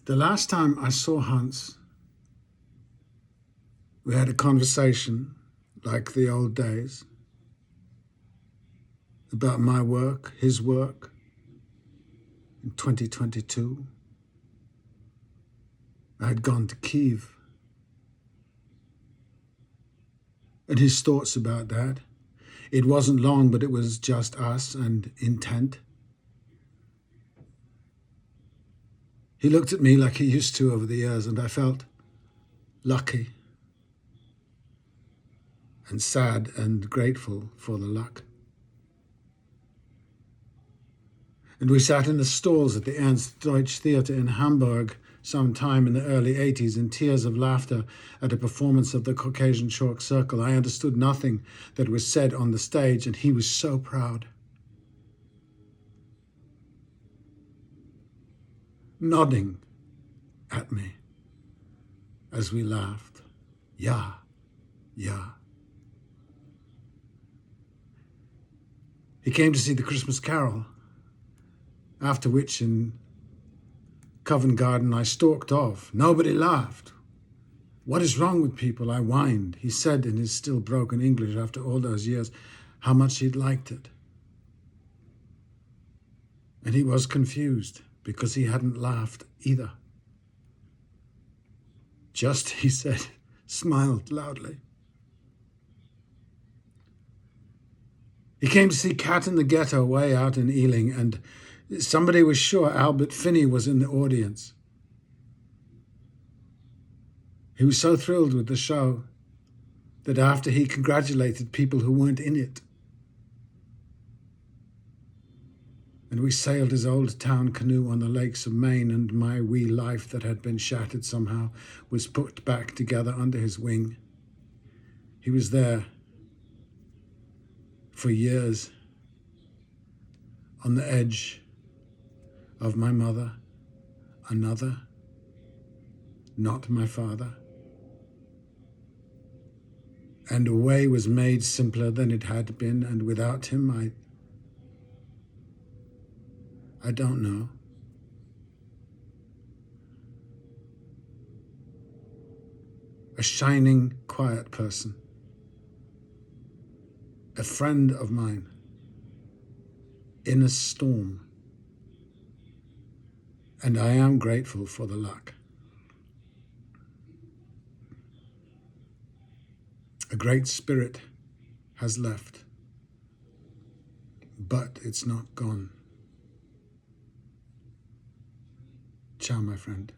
The last time I saw Hans, we had a conversation like the old days about my work, his work, in 2022. I had gone to Kiev. And his thoughts about that. It wasn't long, but it was just us and intent. He looked at me like he used to over the years, and I felt lucky and sad and grateful for the luck. And we sat in the stalls at the Ernst Deutsch Theater in Hamburg sometime in the early 80s in tears of laughter at a performance of the Caucasian Chalk Circle. I understood nothing that was said on the stage, and he was so proud. Nodding at me as we laughed. Yeah, yeah. He came to see the Christmas Carol, after which in Covent Garden I stalked off. Nobody laughed. What is wrong with people? I whined. He said in his still broken English after all those years how much he'd liked it. And he was confused because he hadn't laughed either. Just, he said, smiled loudly. He came to see Cat in the Ghetto way out in Ealing, and somebody was sure Albert Finney was in the audience. He was so thrilled with the show that after he congratulated people who weren't in it, and we sailed his old town canoe on the lakes of Maine, and my wee life that had been shattered somehow was put back together under his wing. He was there for years, on the edge of my mother, another, not my father. And a way was made simpler than it had been, and without him, I don't know. A shining, quiet person. A friend of mine. In a storm. And I am grateful for the luck. A great spirit has left, but it's not gone. Ciao, my friend.